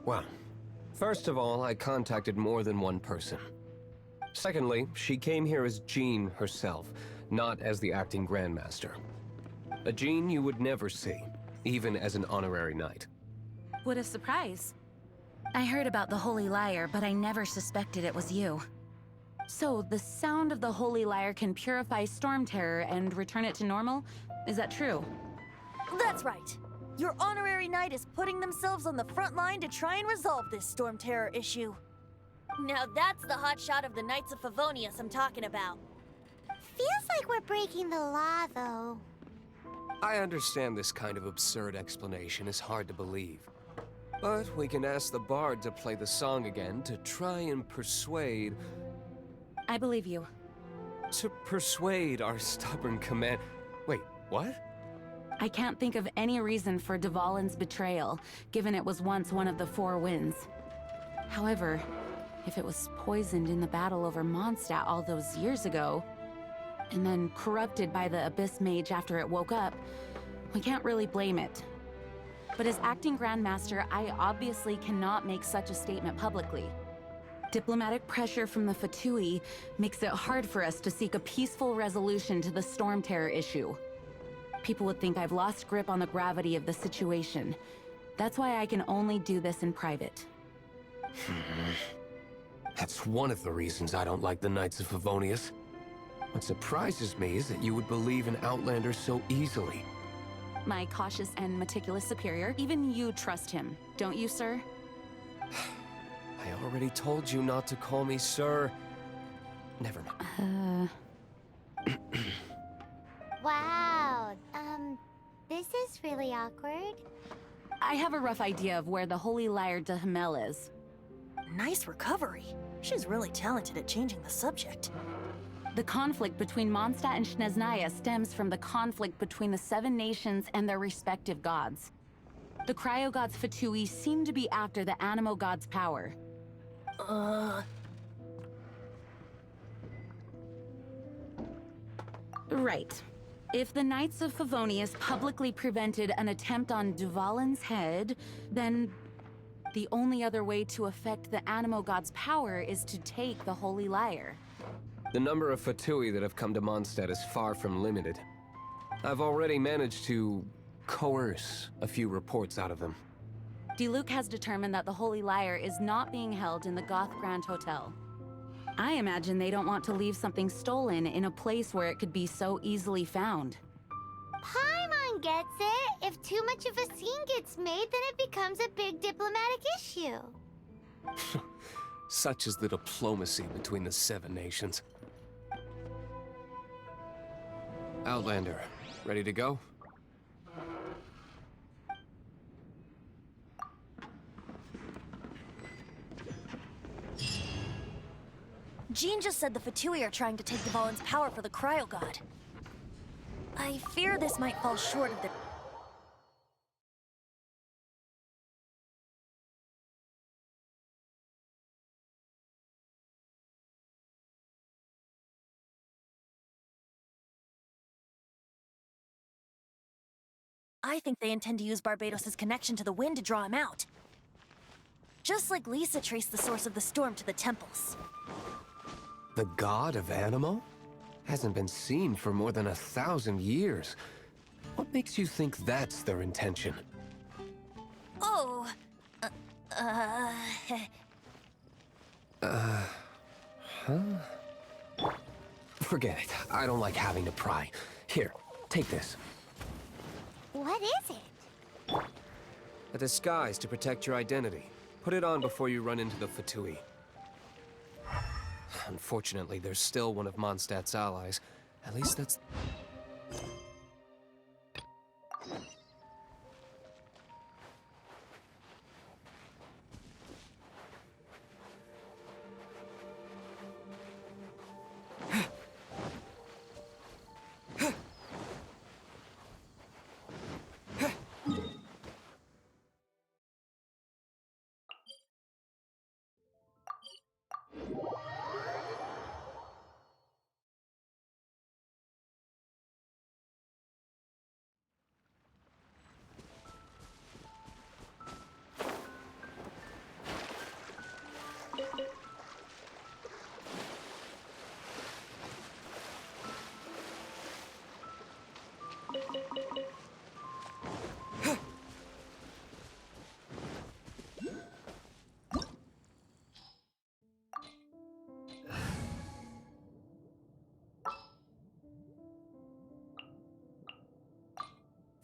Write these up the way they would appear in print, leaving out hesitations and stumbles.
Well, first of all, I contacted more than one person. Secondly, she came here as Jean herself, not as the acting Grandmaster. A Jean you would never see, even as an honorary knight. What a surprise. I heard about the Holy Lyre, but I never suspected it was you. So, the sound of the Holy Lyre can purify Storm Terror and return it to normal? Is that true? That's right. Your honorary knight is putting themselves on the front line to try and resolve this Storm Terror issue. Now that's the hotshot of the Knights of Favonius I'm talking about. Feels like we're breaking the law, though. I understand this kind of absurd explanation is hard to believe. But we can ask the bard to play the song again to try and persuade... I believe you. To persuade our stubborn command... Wait, what? I can't think of any reason for Dvalin's betrayal, given it was once one of the Four Winds. However, if it was poisoned in the battle over Mondstadt all those years ago, and then corrupted by the Abyss Mage after it woke up, we can't really blame it. But as acting Grandmaster, I obviously cannot make such a statement publicly. Diplomatic pressure from the Fatui makes it hard for us to seek a peaceful resolution to the Storm Terror issue. People would think I've lost grip on the gravity of the situation. That's why I can only do this in private. That's one of the reasons I don't like the Knights of Favonius. What surprises me is that you would believe in Outlanders so easily. My cautious and meticulous superior, even you trust him, don't you, sir? I already told you not to call me sir. Never mind. Wow, this is really awkward. I have a rough idea of where the Holy Lyre de Hamel is. Nice recovery. She's really talented at changing the subject. The conflict between Mondstadt and Snezhnaya stems from the conflict between the Seven Nations and their respective gods. The Cryo-Gods Fatui seem to be after the Animo God's power. Right. If the Knights of Favonius publicly prevented an attempt on Dvalin's head, then the only other way to affect the Animo God's power is to take the Holy Lyre. The number of Fatui that have come to Mondstadt is far from limited. I've already managed to coerce a few reports out of them. Diluc has determined that the Holy Lyre is not being held in the Goth Grand Hotel. I imagine they don't want to leave something stolen in a place where it could be so easily found. Paimon gets it. If too much of a scene gets made, then it becomes a big diplomatic issue. Such is the diplomacy between the Seven Nations. Outlander, ready to go? Jean just said the Fatui are trying to take Dvalin's power for the Cryo-God. I fear this might fall short of the... I think they intend to use Barbados' connection to the wind to draw him out. Just like Lisa traced the source of the storm to the temples. The god of Animo? Hasn't been seen for more than 1,000 years. What makes you think that's their intention? Oh... Forget it. I don't like having to pry. Here, take this. What is it? A disguise to protect your identity. Put it on before you run into the Fatui. Unfortunately, there's still one of Mondstadt's allies. At least that's...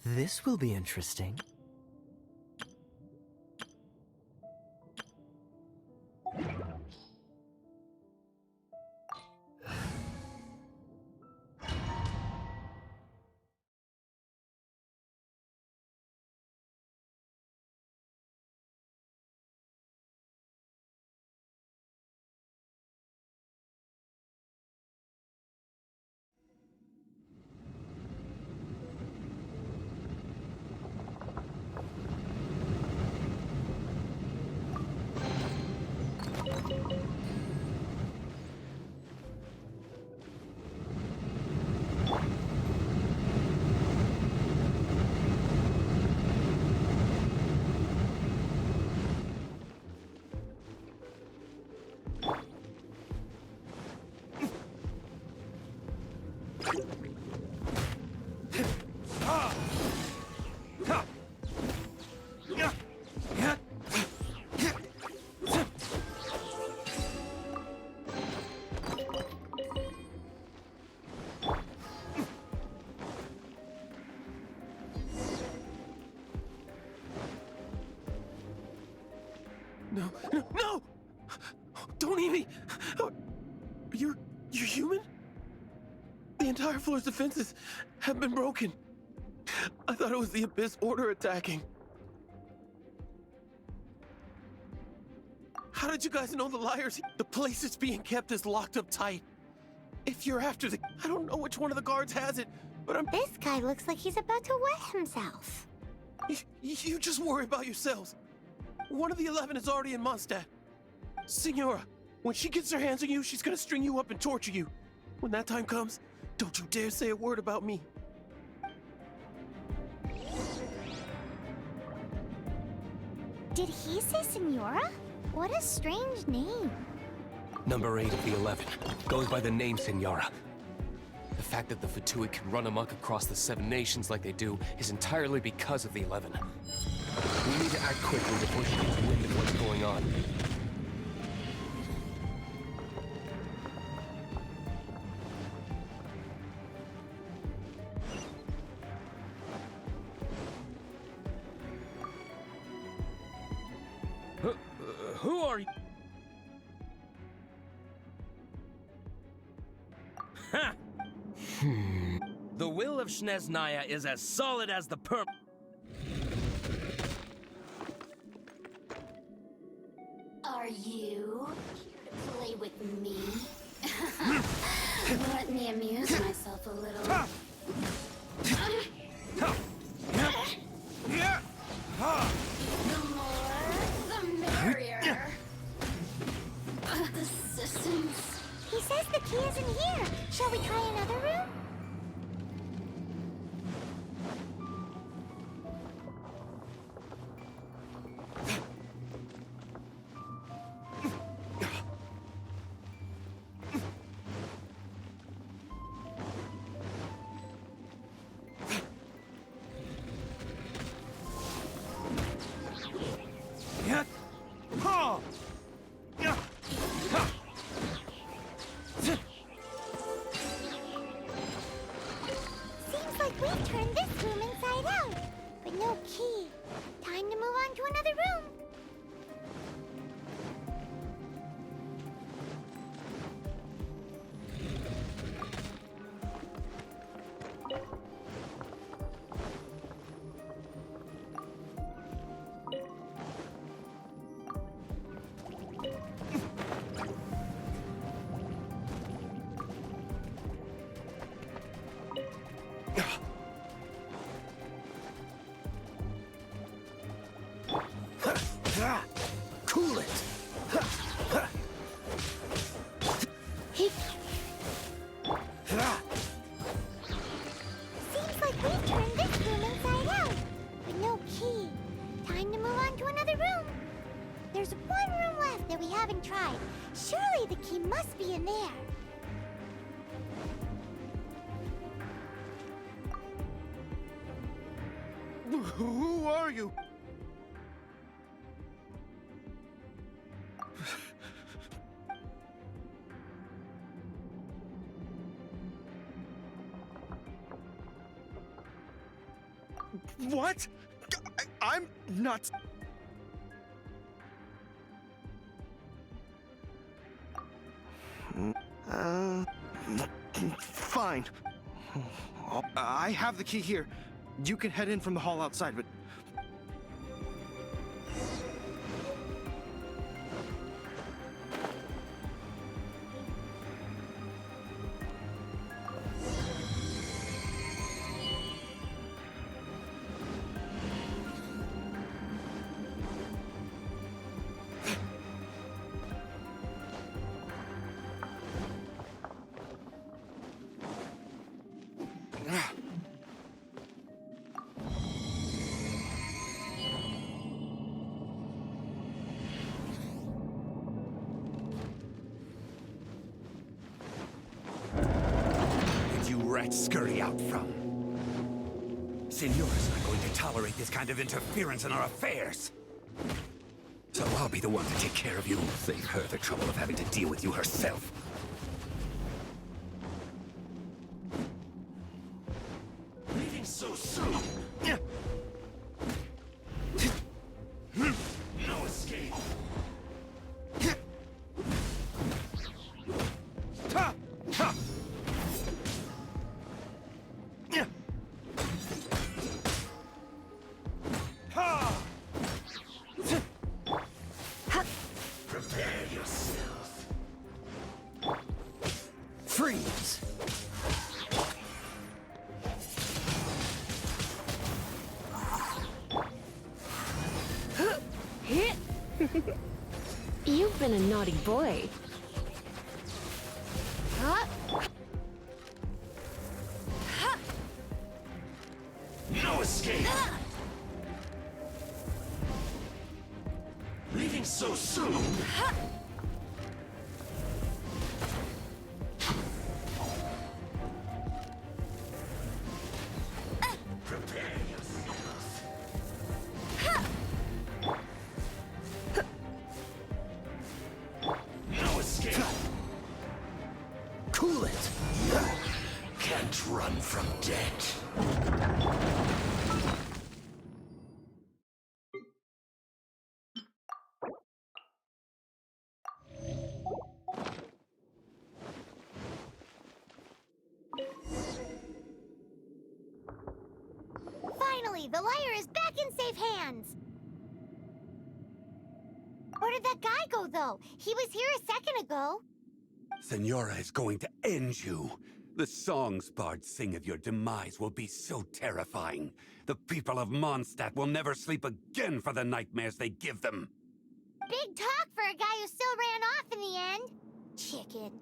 This will be interesting. No, no, no! Don't eat me! You're human? The entire floor's defenses have been broken. I thought it was the Abyss Order attacking. How did you guys know the liars? The place it's being kept is locked up tight. If you're after the... I don't know which one of the guards has it, but I'm... This guy looks like he's about to wet himself. You just worry about yourselves. One of the 11 is already in Mondstadt. Signora, when she gets her hands on you, she's gonna string you up and torture you. When that time comes, don't you dare say a word about me. Did he say Senora? What a strange name. Number 8 of the 11 goes by the name Senora. The fact that the Fatui can run amok across the 7 nations like they do is entirely because of the 11. We need to act quickly before she gets wind of what's going on. Who are you? Ha! The will of Snezhnaya is as solid as the perm. Are you here to play with me? Let me amuse myself a little. The more, the merrier. Assistance. He says the key isn't here. Shall we try another room? Seems like we've turned this room inside out, but no key. Time to move on to another room. Cool it! Seems like we've turned this room inside out, but no key. Time to move on to another room. There's one room left that we haven't tried. Surely the key must be in there. Who are you? What? I'm not... Fine. I have the key here. You can head in from the hall outside, but... Rats scurry out from. Signora's not going to tolerate this kind of interference in our affairs. So I'll be the one to take care of you. Save her the trouble of having to deal with you herself. Leaving so soon. No escape. Freeze! You've been a naughty boy. No escape! Leaving so soon? Prepare yourself. No escape! Cool it! Can't run from death. Finally, the lyre is back in safe hands! Where did that guy go, though? He was here a second ago. Signora is going to end you. The songs bards sing of your demise will be so terrifying. The people of Mondstadt will never sleep again for the nightmares they give them. Big talk for a guy who still ran off in the end. Chicken.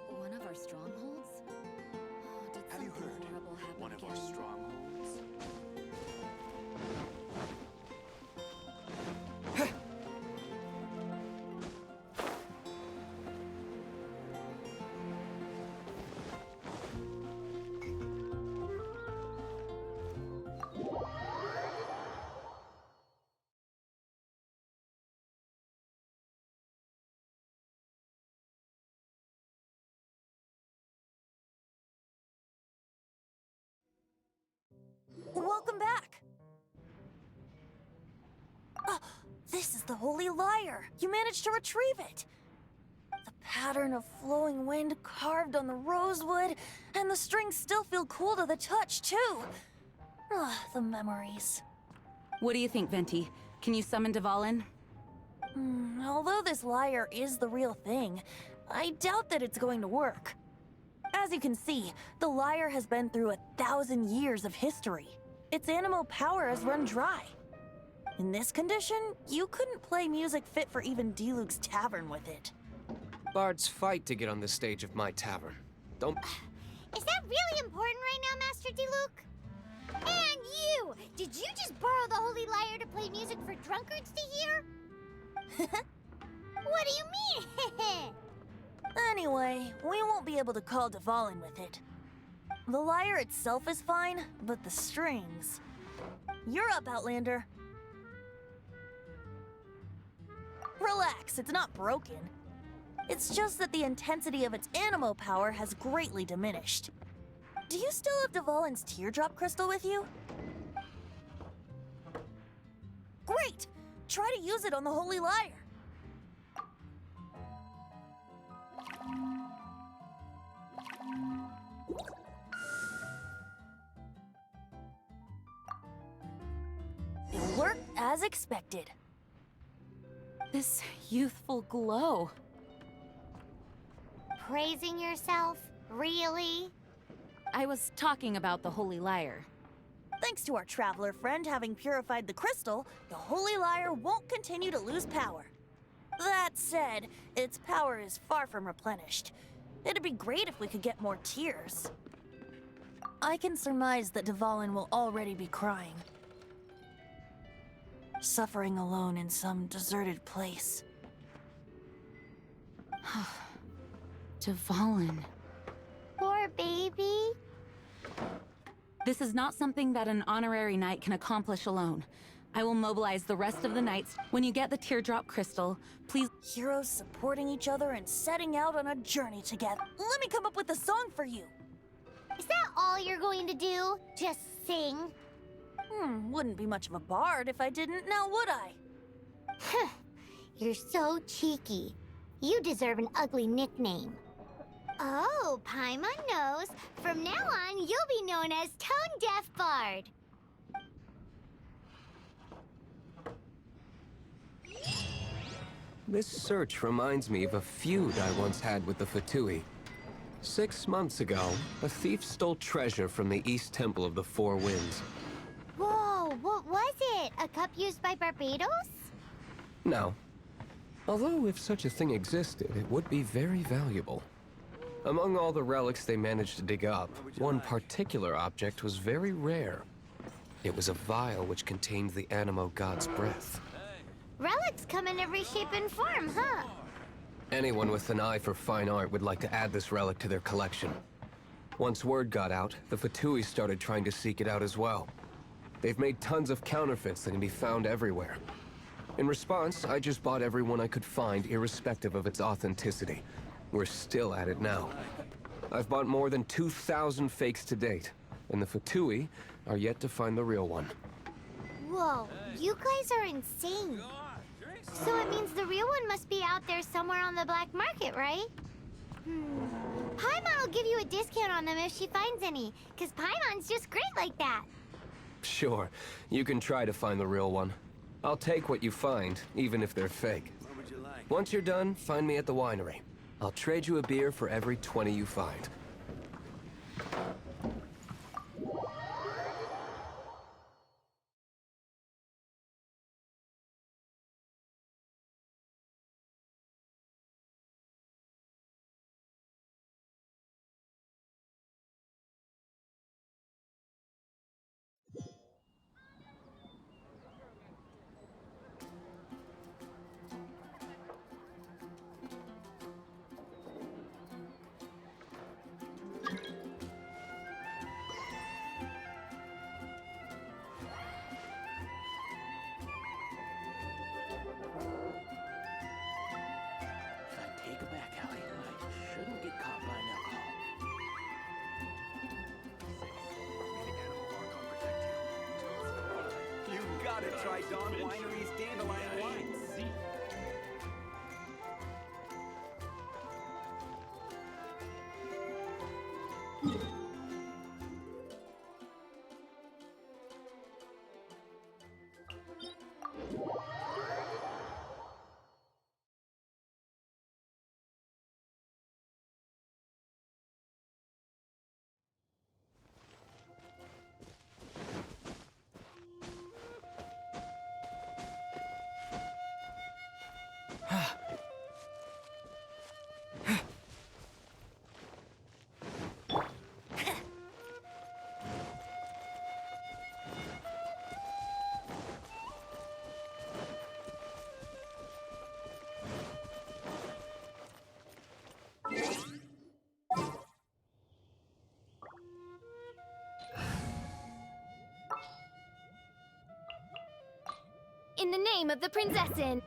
One of our strongholds? Oh, did Have you something heard? horrible happen One of our again? strongholds. This is the Holy Lyre. You managed to retrieve it. The pattern of flowing wind carved on the rosewood, and the strings still feel cool to the touch, too. The memories. What do you think, Venti? Can you summon Dvalin? Although this lyre is the real thing, I doubt that it's going to work. As you can see, the lyre has been through 1,000 years of history. Its animo power has run dry. In this condition, you couldn't play music fit for even Diluc's tavern with it. Bards fight to get on the stage of my tavern. Don't... Is that really important right now, Master Diluc? And you! Did you just borrow the Holy Lyre to play music for drunkards to hear? What do you mean? Anyway, we won't be able to call Dvalin with it. The lyre itself is fine, but the strings... You're up, Outlander. Relax, it's not broken. It's just that the intensity of its animo power has greatly diminished. Do you still have Dvalin's teardrop crystal with you? Great! Try to use it on the Holy Lyre. It worked as expected. This youthful glow. Praising yourself? Really? I was talking about the Holy Lyre. Thanks to our traveler friend having purified the crystal, the Holy Lyre won't continue to lose power. That said, its power is far from replenished. It'd be great if we could get more tears. I can surmise that Dvalin will already be crying. Suffering alone in some deserted place. Dvalin. Poor baby. This is not something that an honorary knight can accomplish alone. I will mobilize the rest of the knights. When you get the teardrop crystal, please... Heroes supporting each other and setting out on a journey together. Let me come up with a song for you. Is that all you're going to do? Just sing? Wouldn't be much of a bard if I didn't, now would I? You're so cheeky. You deserve an ugly nickname. Oh, Paimon knows. From now on, you'll be known as Tone Deaf Bard. This search reminds me of a feud I once had with the Fatui. 6 months ago, a thief stole treasure from the East Temple of the Four Winds. Whoa, what was it? A cup used by Barbados? No. Although if such a thing existed, it would be very valuable. Among all the relics they managed to dig up, one particular object was very rare. It was a vial which contained the Animo God's breath. Relics come in every shape and form, huh? Anyone with an eye for fine art would like to add this relic to their collection. Once word got out, the Fatui started trying to seek it out as well. They've made tons of counterfeits that can be found everywhere. In response, I just bought every one I could find, irrespective of its authenticity. We're still at it now. I've bought more than 2,000 fakes to date, and the Fatui are yet to find the real one. Whoa, you guys are insane. So it means the real one must be out there somewhere on the black market, right? Paimon will give you a discount on them if she finds any, because Paimon's just great like that. Sure, you can try to find the real one. I'll take what you find, even if they're fake. Once you're done, find me at the winery. I'll trade you a beer for every 20 you find. try Dawn Winery's Dandelion Wines. In the name of the Prinzessin.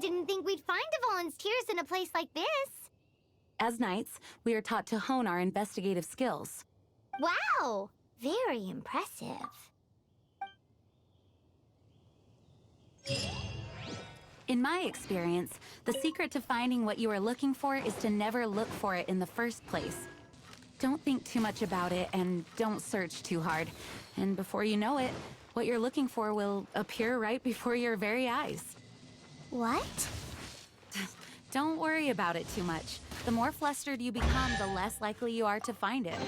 Didn't think we'd find the volunteers in a place like this. As knights, we are taught to hone our investigative skills. Wow! Very impressive. In my experience, the secret to finding what you are looking for is to never look for it in the first place. Don't think too much about it and don't search too hard. And before you know it, what you're looking for will appear right before your very eyes. What? Don't worry about it too much. The more flustered you become, the less likely you are to find it.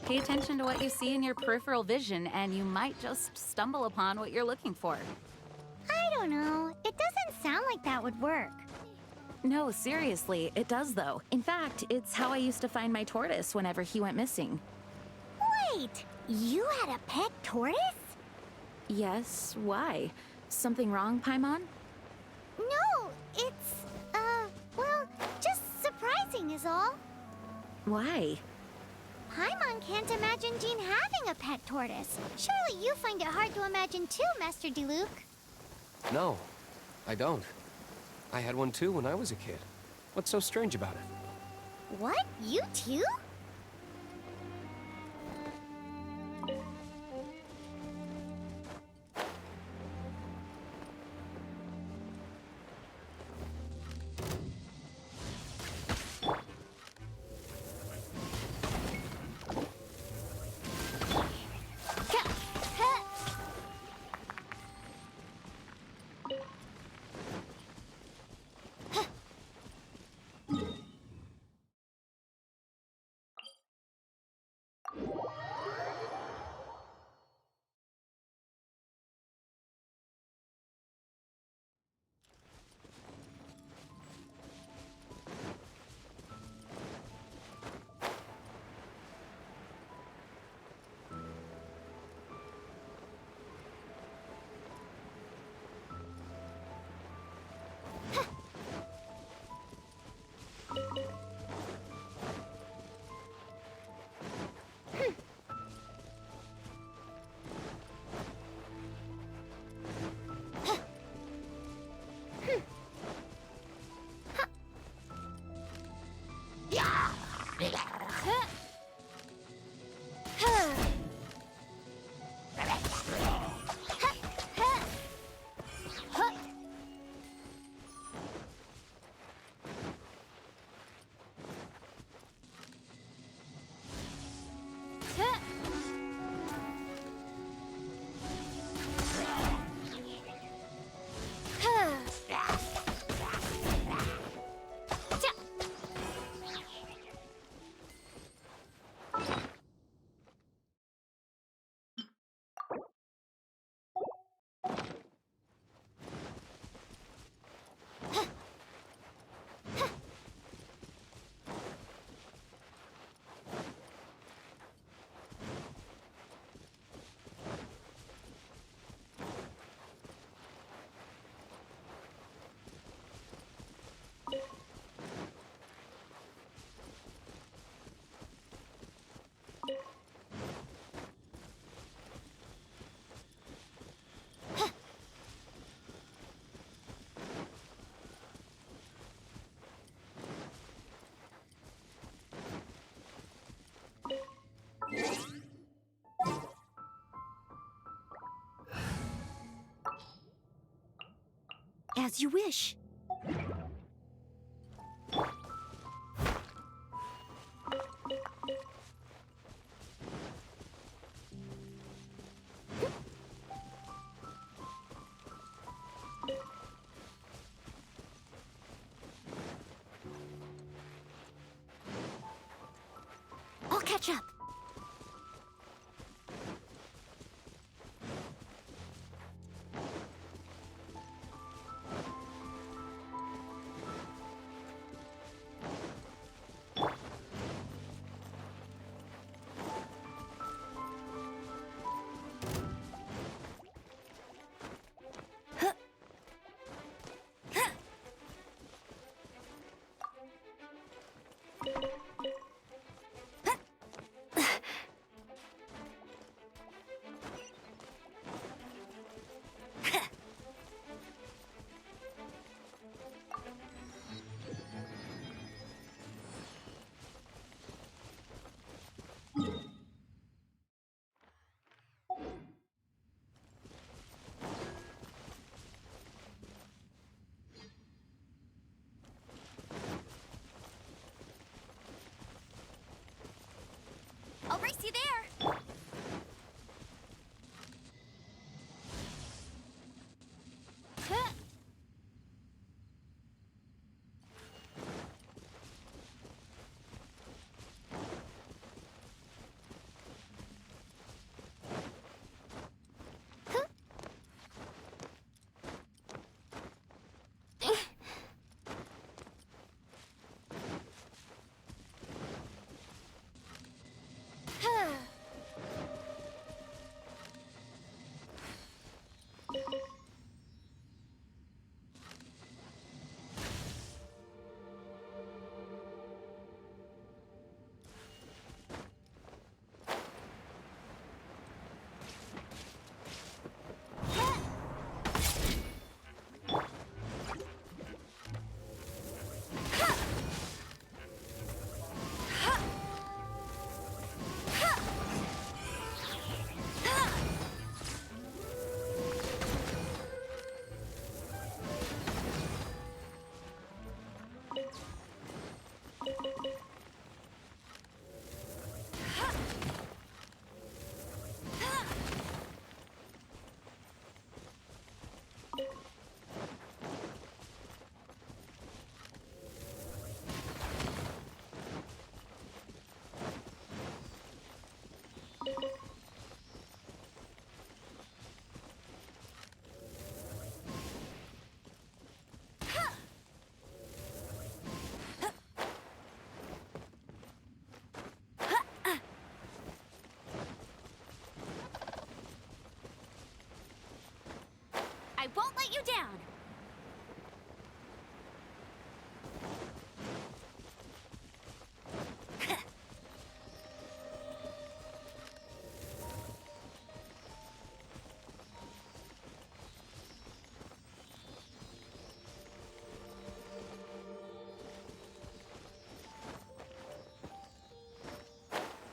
Pay attention to what you see in your peripheral vision, and you might just stumble upon what you're looking for. I don't know. It doesn't sound like that would work. No, seriously, it does though. In fact, it's how I used to find my tortoise whenever he went missing. Wait! You had a pet tortoise? Yes, why? Something wrong, Paimon? No, it's, well, just surprising is all. Why? Paimon can't imagine Jean having a pet tortoise. Surely you find it hard to imagine too, Master Diluc. No, I don't. I had one too when I was a kid. What's so strange about it? What? You too? As you wish. I'll catch up. I'll race you there! I won't let you down!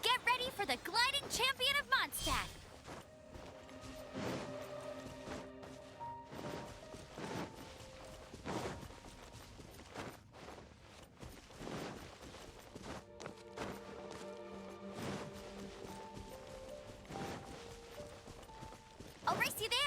Get ready for the gliding champion of Mondstadt! I'll race you there!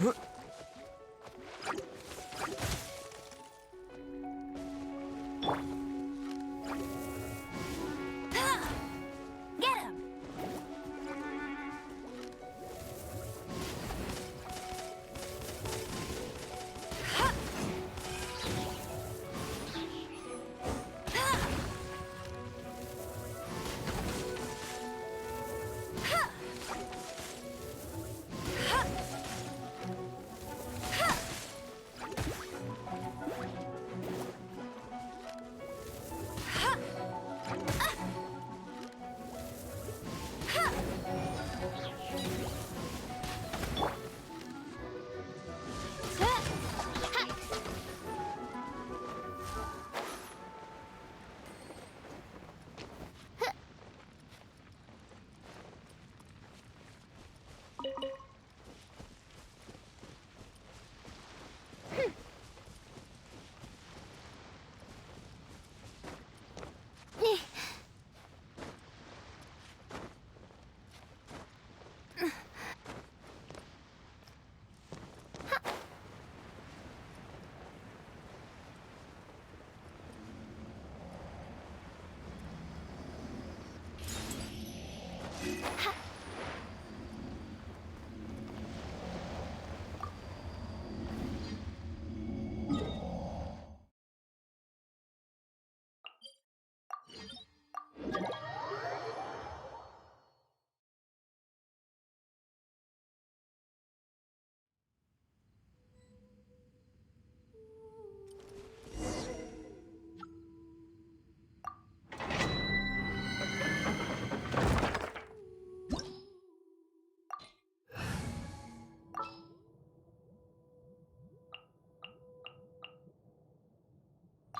Get him!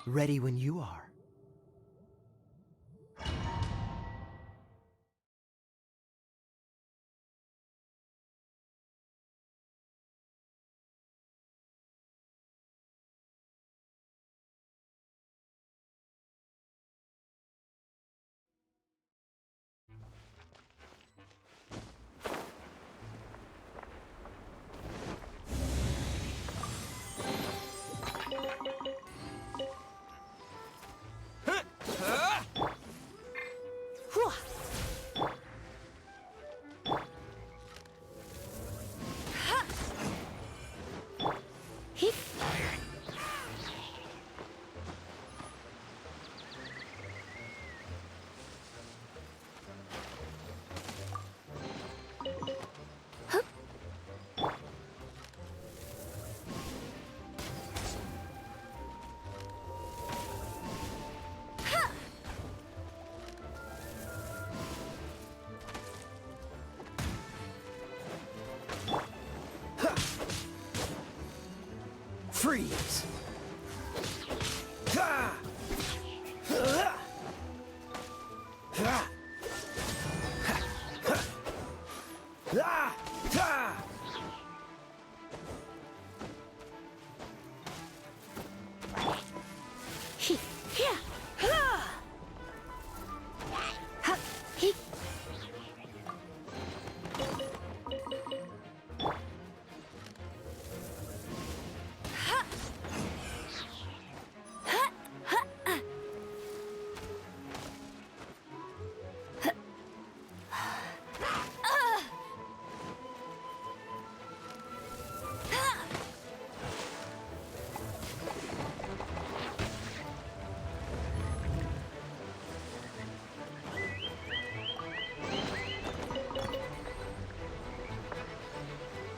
Ready when you are. Freeze! Ha! Ha! Ha! Ha! Ha! Ha!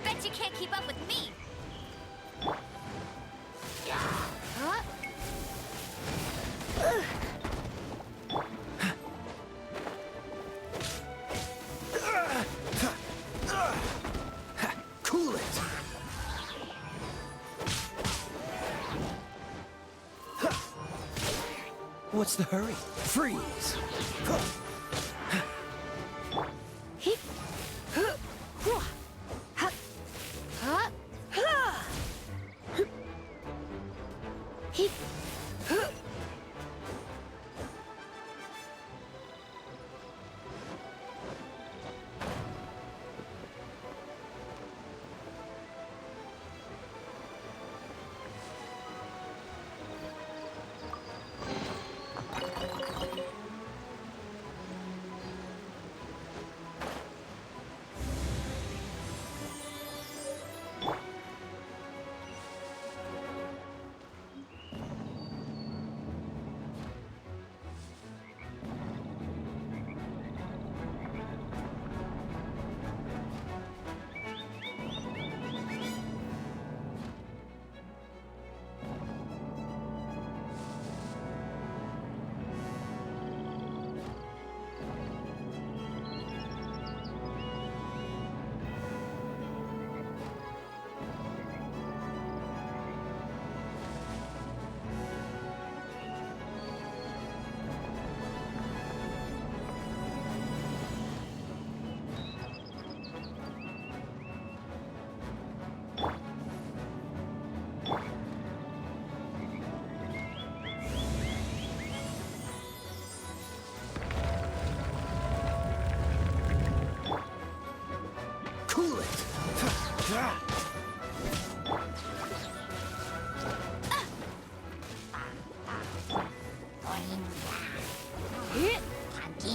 Bet you can't keep up with me! Cool it! What's the hurry? Freeze!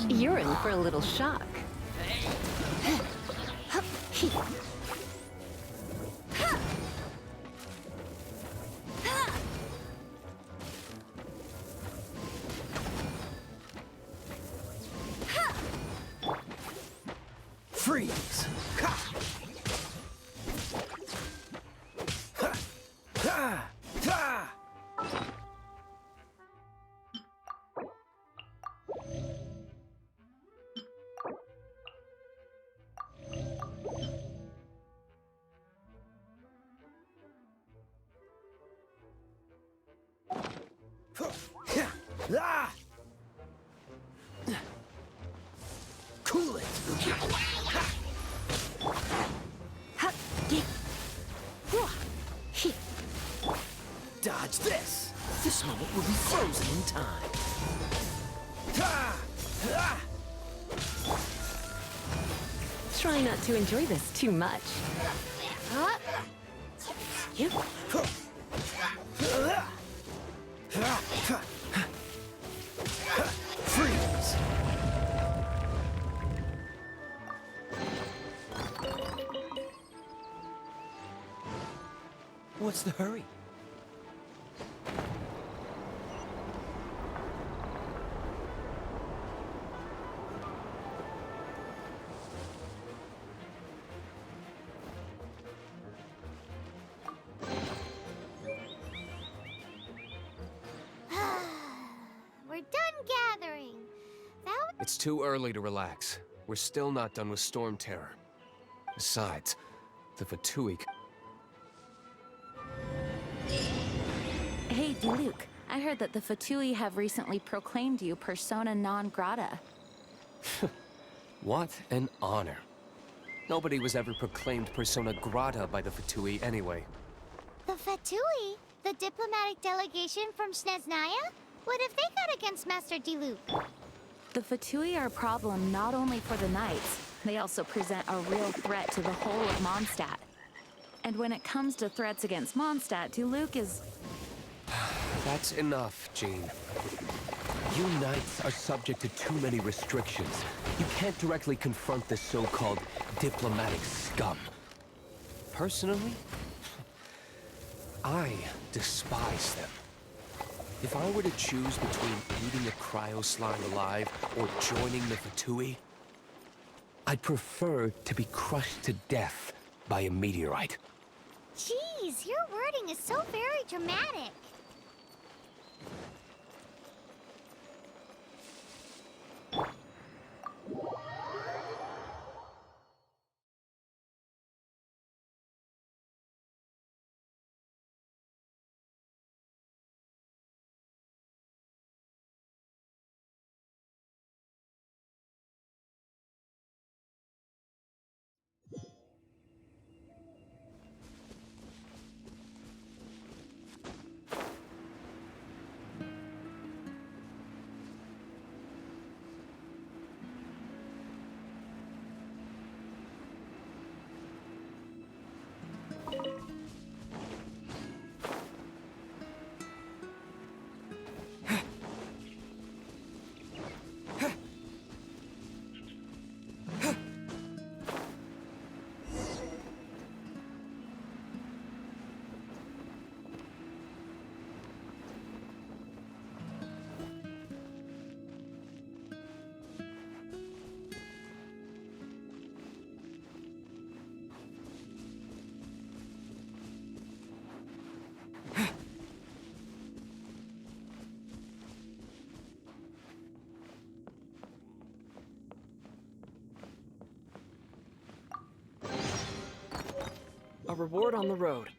You're in for a little shock. Freeze! Ha! Ha! Ha! Ha! Ah! Cool it! Dodge this! This moment will be frozen in time. Try not to enjoy this too much. Yep. Freeze! What's the hurry? We're done gathering. It's too early to relax. We're still not done with Storm Terror. Besides, the Fatui... Hey, Diluc, I heard that the Fatui have recently proclaimed you persona non grata. What an honor. Nobody was ever proclaimed persona grata by the Fatui anyway. The Fatui? The diplomatic delegation from Sneznaya? What have they got against Master Diluc? The Fatui are a problem not only for the Knights, they also present a real threat to the whole of Mondstadt. And when it comes to threats against Mondstadt, Diluc is... That's enough, Jean. You Knights are subject to too many restrictions. You can't directly confront this so-called diplomatic scum. Personally, I despise them. If I were to choose between eating a cryo slime alive or joining the Fatui, I'd prefer to be crushed to death by a meteorite. Jeez, your wording is so very dramatic. A reward on the road.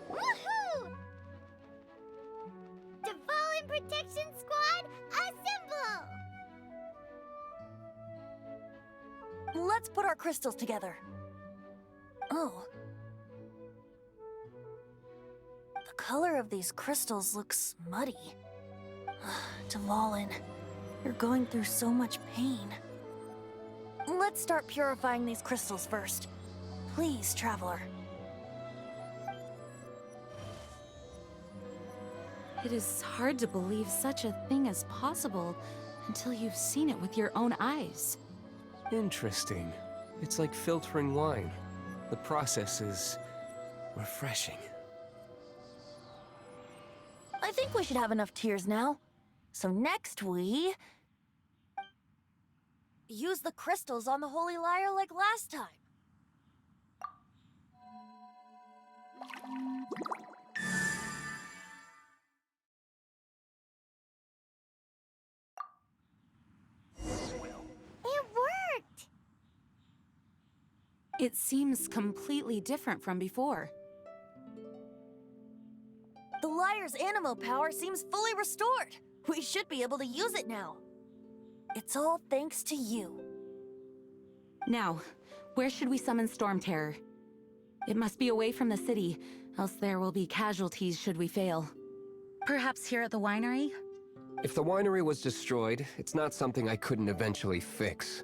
Woohoo! Dvalin Protection Squad, assemble! Let's put our crystals together. Oh. The color of these crystals looks muddy. Dvalin, you're going through so much pain. Let's start purifying these crystals first. Please, Traveler. It is hard to believe such a thing is possible until you've seen it with your own eyes. Interesting. It's like filtering wine. The process is refreshing. I think we should have enough tears now. So next we... use the crystals on the Holy Lyre like last time. It worked! It seems completely different from before. The lyre's animal power seems fully restored. We should be able to use it now. It's all thanks to you. Now, where should we summon Storm Terror? It must be away from the city, else there will be casualties should we fail. Perhaps here at the winery? If the winery was destroyed, it's not something I couldn't eventually fix.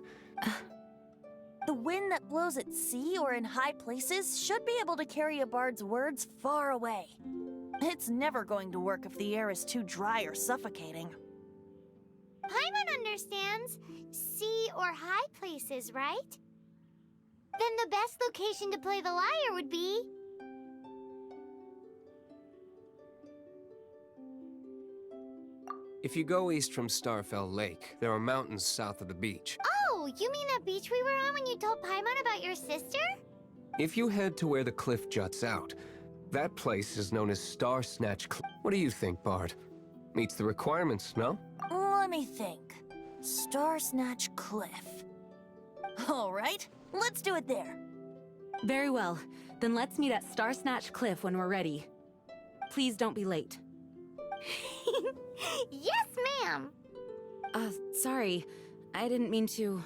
The wind that blows at sea or in high places should be able to carry a bard's words far away. It's never going to work if the air is too dry or suffocating. Paimon understands sea or high places, right? Then the best location to play the lyre would be... If you go east from Starfell Lake, there are mountains south of the beach. Oh, you mean that beach we were on when you told Paimon about your sister? If you head to where the cliff juts out, that place is known as Star Snatch Cliff. What do you think, Bard? Meets the requirements, no? Let me think. Star Snatch Cliff. All right, let's do it there. Very well. Then let's meet at Star Snatch Cliff when we're ready. Please don't be late. Yes, ma'am! Sorry. I didn't mean to...